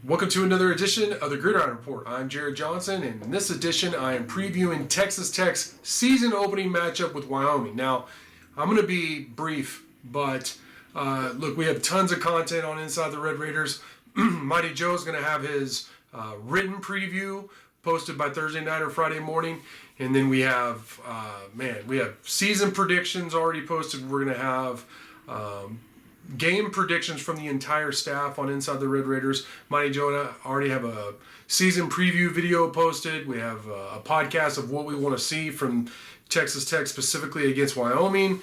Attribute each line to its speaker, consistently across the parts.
Speaker 1: Welcome to another edition of the Gridiron Report. I'm Jared Johnson, and in this edition, I am previewing Texas Tech's season opening matchup with Wyoming. Now, I'm going to be brief, but look, we have tons of content on Inside the Red Raiders. Mighty Joe's going to have his written preview posted by Thursday night or Friday morning, and then we have season predictions already posted. We're going to have game predictions from the entire staff on Inside the Red Raiders. Mighty Joe and I already have a season preview video posted. We have a podcast of what we want to see from Texas Tech, specifically against Wyoming,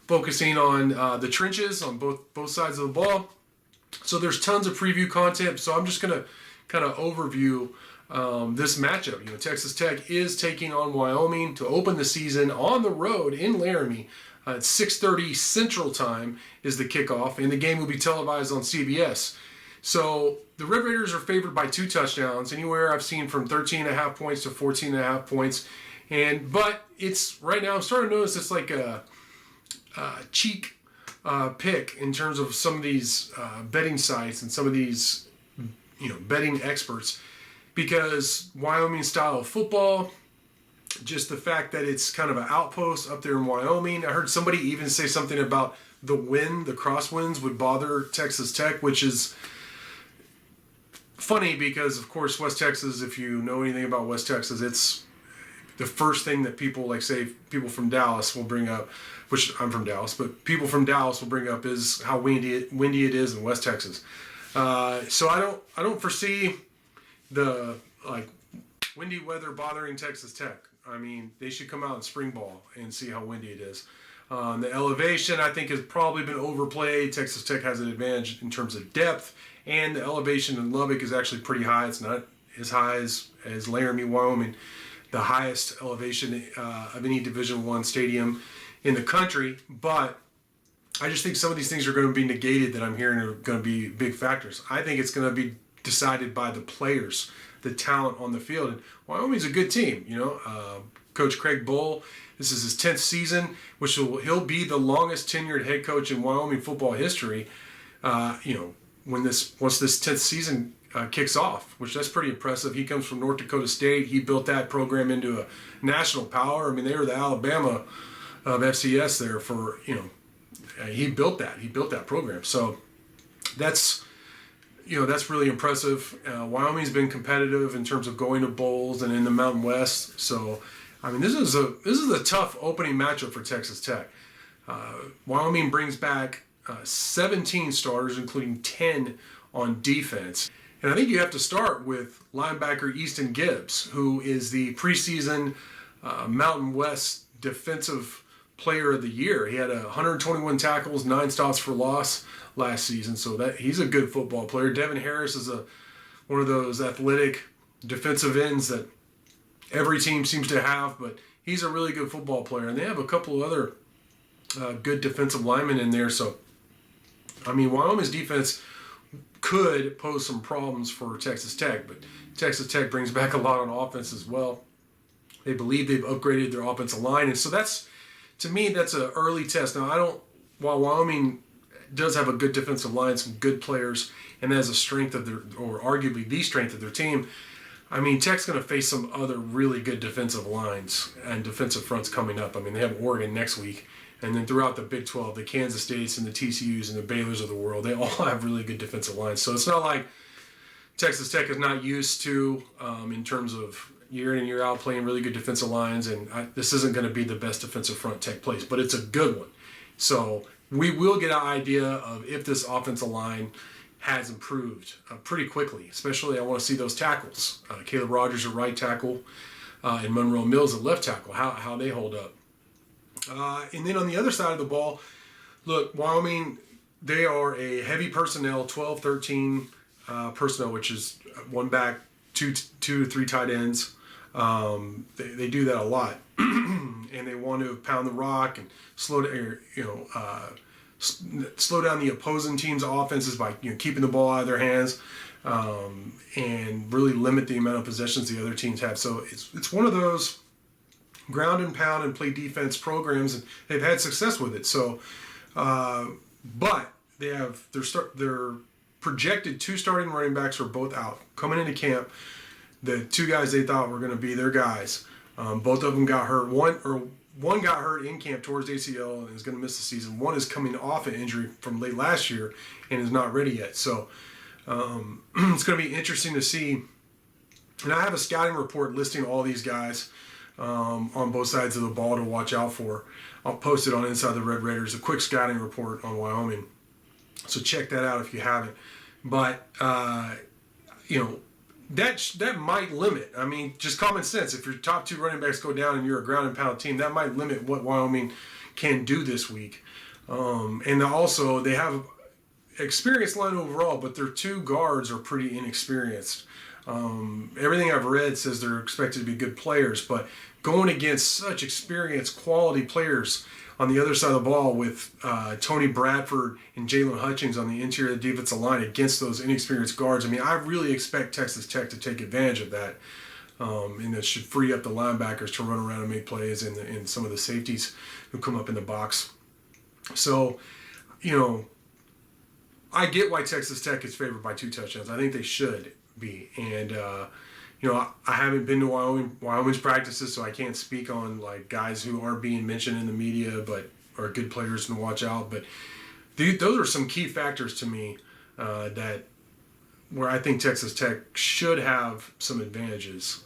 Speaker 1: focusing on the trenches on both sides of the ball. So there's tons of preview content. So I'm just going to kind of overview this matchup. Texas Tech is taking on Wyoming to open the season on the road in Laramie. At 6:30 Central Time is the kickoff, and the game will be televised on CBS. So the Red Raiders are favored by 2 touchdowns, anywhere I've seen from 13.5 points to 14.5 points. But it's right now I'm starting to notice it's like a cheek pick in terms of some of these betting sites and some of these betting experts, because Wyoming style of football, just the fact that it's kind of an outpost up there in Wyoming. I heard somebody even say something about the crosswinds would bother Texas Tech, which is funny because, of course, West Texas, if you know anything about West Texas, it's the first thing that people people from Dallas will bring up, which I'm from Dallas, but people from Dallas will bring up is how windy it is in West Texas. So I don't foresee the windy weather bothering Texas Tech. I mean, they should come out in spring ball and see how windy it is. The elevation, I think, has probably been overplayed. Texas Tech has an advantage in terms of depth, and the elevation in Lubbock is actually pretty high. It's not as high as Laramie, Wyoming, the highest elevation of any Division I stadium in the country. But I just think some of these things are going to be negated that I'm hearing are going to be big factors. I think it's going to be decided by the players, the talent on the field. And Wyoming's a good team, Coach Craig Bull, this is his 10th season, which he'll be the longest tenured head coach in Wyoming football history. Once this 10th season kicks off, which that's pretty impressive. He comes from North Dakota State. He built that program into a national power. I mean, they were the Alabama of FCS there for, he built that program. So that's really impressive. Wyoming's been competitive in terms of going to bowls and in the Mountain West. So, I mean, this is a tough opening matchup for Texas Tech. Wyoming brings back 17 starters, including 10 on defense. And I think you have to start with linebacker Easton Gibbs, who is the preseason Mountain West Defensive Player of the Year. He had 121 tackles, 9 stops for loss last season, so that he's a good football player. Devin Harris is one of those athletic defensive ends that every team seems to have, but he's a really good football player. And they have a couple of other good defensive linemen in there. So, I mean, Wyoming's defense could pose some problems for Texas Tech, but Texas Tech brings back a lot on offense as well. They believe they've upgraded their offensive line, and so to me, that's an early test. Now, while Wyoming does have a good defensive line, some good players, and has a strength of or arguably the strength of their team, I mean, Tech's going to face some other really good defensive lines and defensive fronts coming up. I mean, they have Oregon next week, and then throughout the Big 12, the Kansas States and the TCUs and the Baylors of the world, they all have really good defensive lines. So it's not like Texas Tech is not used to, in terms of year in and year out playing really good defensive lines, and this isn't going to be the best defensive front Tech plays, but it's a good one. So we will get an idea of if this offensive line has improved pretty quickly. Especially, I want to see those tackles. Caleb Rogers at right tackle, and Monroe Mills at left tackle, how they hold up. And then on the other side of the ball, look, Wyoming, they are a heavy personnel, 12, 13 personnel, which is one back, two to three tight ends. They do that a lot, and they want to pound the rock and slow down the opposing team's offenses by keeping the ball out of their hands, and really limit the amount of possessions the other teams have. So it's one of those ground and pound and play defense programs, and they've had success with it. So, but they have their projected 2 starting running backs were both out coming into camp. The 2 guys they thought were going to be their guys, both of them got hurt. One got hurt in camp towards ACL and is going to miss the season. One is coming off an injury from late last year and is not ready yet. So it's going to be interesting to see. And I have a scouting report listing all these guys on both sides of the ball to watch out for. I'll post it on Inside the Red Raiders, a quick scouting report on Wyoming. So check that out if you haven't. But, that might limit. I mean, just common sense. If your top 2 running backs go down and you're a ground and pound team, that might limit what Wyoming can do this week. And also, they have experienced line overall, but their 2 guards are pretty inexperienced. Everything I've read says they're expected to be good players, but going against such experienced, quality players on the other side of the ball with Tony Bradford and Jalen Hutchings on the interior of the defensive line against those inexperienced guards, I mean, I really expect Texas Tech to take advantage of that. And that should free up the linebackers to run around and make plays and some of the safeties who come up in the box. So, I get why Texas Tech is favored by 2 touchdowns. I think they should be. And, I haven't been to Wyoming's practices, so I can't speak on like guys who aren't being mentioned in the media but are good players to watch out. But those are some key factors to me that where I think Texas Tech should have some advantages,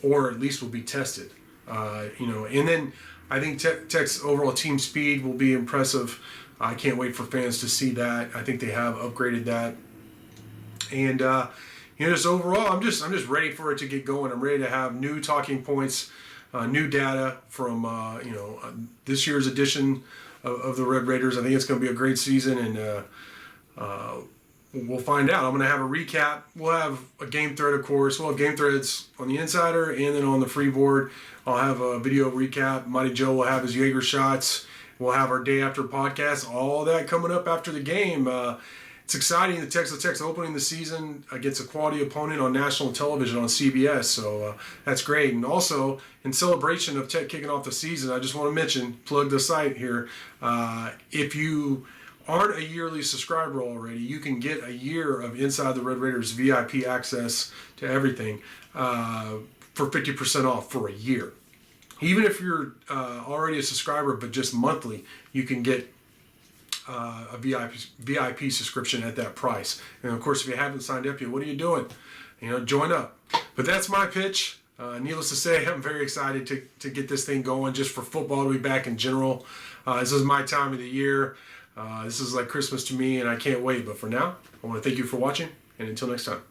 Speaker 1: or at least will be tested. And then I think Tech's overall team speed will be impressive. I can't wait for fans to see that. I think they have upgraded that. And just overall, I'm just ready for it to get going. I'm ready to have new talking points, new data from this year's edition of the Red Raiders. I think it's going to be a great season, and we'll find out. I'm going to have a recap. We'll have a game thread, of course. We'll have game threads on the Insider and then on the Freeboard. I'll have a video recap. Mighty Joe will have his Jaeger shots. We'll have our day after podcast. All that coming up after the game. It's exciting that Texas Tech's opening the season against a quality opponent on national television on CBS, so that's great. And also, in celebration of Tech kicking off the season, I just want to mention, plug the site here, if you aren't a yearly subscriber already, you can get a year of Inside the Red Raiders VIP access to everything for 50% off for a year. Even if you're already a subscriber, but just monthly, you can get a VIP subscription at that price. And of course, if you haven't signed up yet, what are you doing? Join up. But that's my pitch. Needless to say, I'm very excited to get this thing going, just for football to be back in general. This is my time of the year. This is like Christmas to me, and I can't wait. But for now, I want to thank you for watching, and until next time.